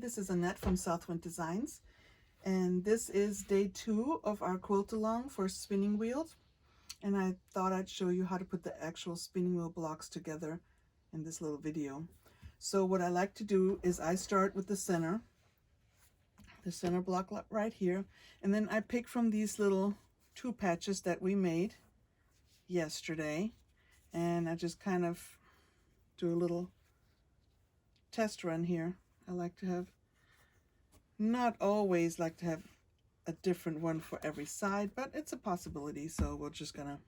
this is Annette from Southwind Designs, and this is day 2 of our quilt along for spinning wheels. And I thought I'd show you how to put the actual spinning wheel blocks together in this little video. So what I like to do is I start with the center block right here, and then I pick from these little 2 patches that we made yesterday, and I just kind of do a little test run here. I like to have, not always like to have a different one for every side, but it's a possibility, so we're just gonna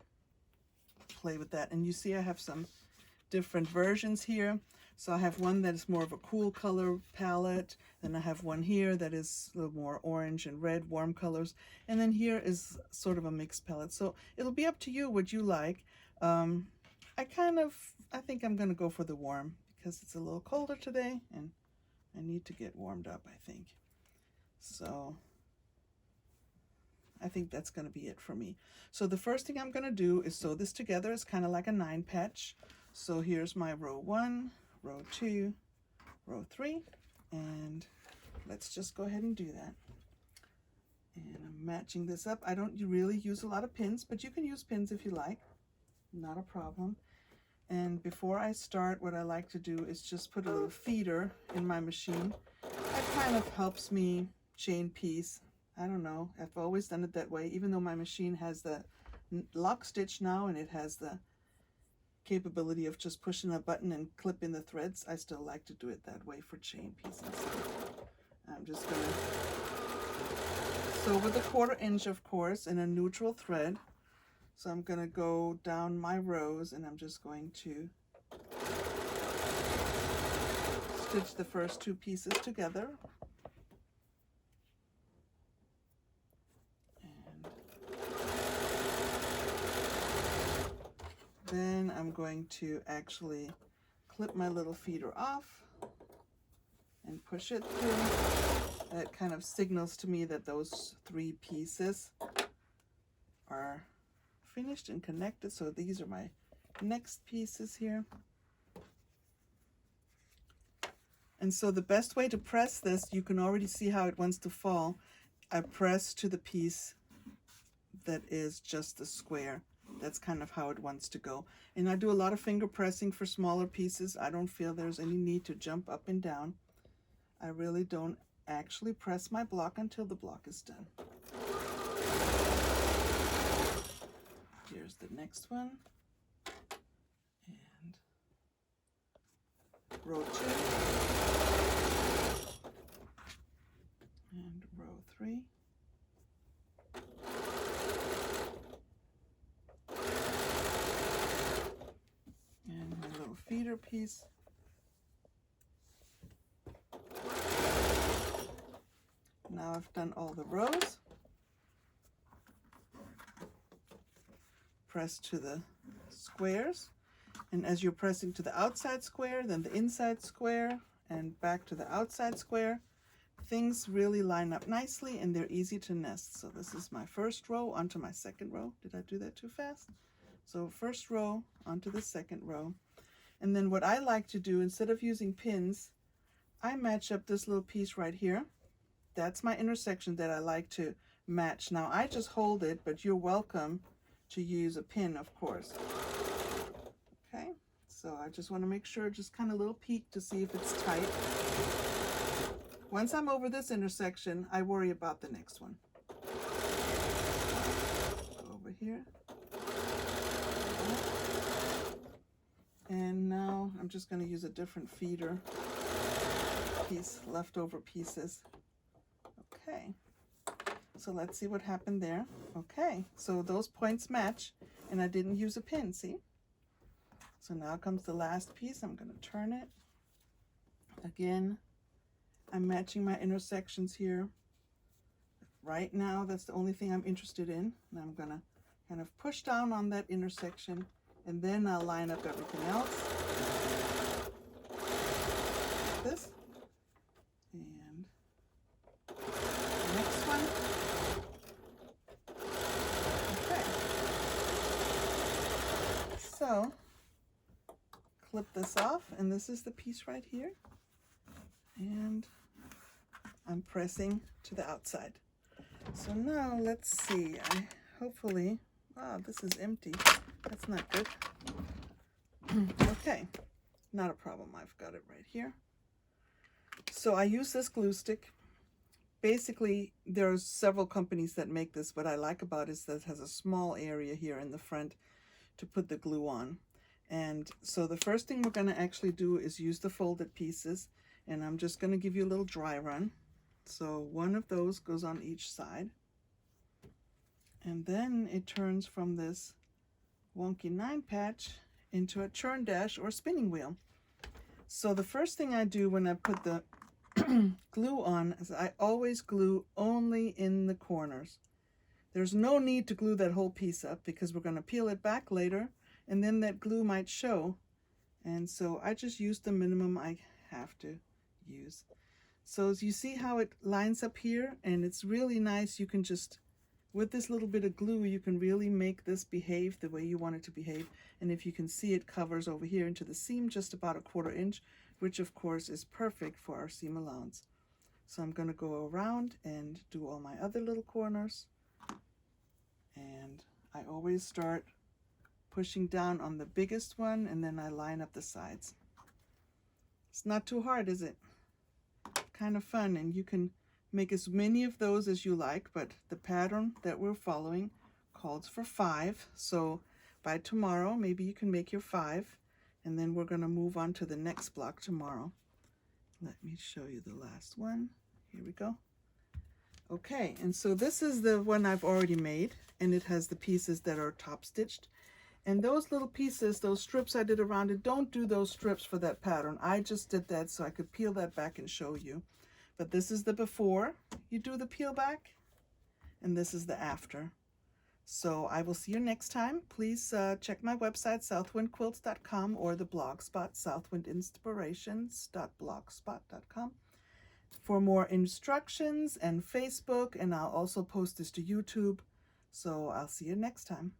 play with that. And you see I have some different versions here. So I have one that is more of a cool color palette, then I have one here that is a little more orange and red, warm colors, and then here is sort of a mixed palette. So it'll be up to you what you like. I think I'm gonna go for the warm because it's a little colder today and I need to get warmed up, I think. So I think that's going to be it for me. So the first thing I'm going to do is sew this together. It's kind of like a 9 patch. So here's my row 1, row 2, row 3, and let's just go ahead and do that. And I'm matching this up. I don't really use a lot of pins, but you can use pins if you like. Not a problem. And before I start, what I like to do is just put a little feeder in my machine. That kind of helps me chain piece. I don't know, I've always done it that way, even though my machine has the lock stitch now and it has the capability of just pushing a button and clipping the threads. I still like to do it that way for chain pieces. I'm just going to sew with a 1/4 inch, of course, in a neutral thread. So I'm going to go down my rows and I'm just going to stitch the first 2 pieces together. Then I'm going to actually clip my little feeder off and push it through. That kind of signals to me that those 3 pieces are finished and connected. So these are my next pieces here. And so the best way to press this, you can already see how it wants to fall. I press to the piece that is just the square. That's kind of how it wants to go. And I do a lot of finger pressing for smaller pieces. I don't feel there's any need to jump up and down. I really don't actually press my block until the block is done. Here's the next one. And row 2. And row 3. Feeder piece. Now I've done all the rows. Press to the squares, and as you're pressing to the outside square, then the inside square, and back to the outside square, things really line up nicely and they're easy to nest. So this is my first row onto my second row. Did I do that too fast? So first row onto the second row. And then what I like to do, instead of using pins, I match up this little piece right here. That's my intersection that I like to match. Now I just hold it, but you're welcome to use a pin, of course. Okay, so I just want to make sure, just kind of a little peek to see if it's tight. Once I'm over this intersection, I worry about the next one. Go over here. And now I'm just going to use a different feeder piece, leftover pieces. Okay, so let's see what happened there. Okay, so those points match, and I didn't use a pin, see? So now comes the last piece. I'm going to turn it. Again, I'm matching my intersections here. Right now, that's the only thing I'm interested in. And I'm going to kind of push down on that intersection, and then I'll line up everything else. Like this. And the next one. Okay. So, clip this off, and this is the piece right here. And I'm pressing to the outside. So now let's see. Hopefully, this is empty. That's not good. Okay, not a problem. I've got it right here. So I use this glue stick. Basically, there's several companies that make this. What I like about it is that it has a small area here in the front to put the glue on. And so the first thing we're going to actually do is use the folded pieces, and I'm just going to give you a little dry run. So one of those goes on each side, and then it turns from this wonky 9-patch into a churn dash or spinning wheel. So the first thing I do when I put the glue on is I always glue only in the corners. There's no need to glue that whole piece up because we're going to peel it back later and then that glue might show. And so I just use the minimum I have to use. So as you see how it lines up here, and it's really nice. You can just, with this little bit of glue, you can really make this behave the way you want it to behave. And if you can see, it covers over here into the seam just about a 1/4 inch, which of course is perfect for our seam allowance. So I'm going to go around and do all my other little corners. And I always start pushing down on the biggest one, and then I line up the sides. It's not too hard, is it? Kind of fun, and you can make as many of those as you like, but the pattern that we're following calls for 5. So by tomorrow, maybe you can make your 5, and then we're going to move on to the next block tomorrow. Let me show you the last one. Here we go. Okay, and so this is the one I've already made, and it has the pieces that are top stitched. And those little pieces, those strips I did around it, don't do those strips for that pattern. I just did that so I could peel that back and show you. But this is the before you do the peel back, and this is the after. So I will see you next time. Please check my website, southwindquilts.com, or the blog spot, southwindinspirations.blogspot.com, for more instructions and Facebook, and I'll also post this to YouTube. So I'll see you next time.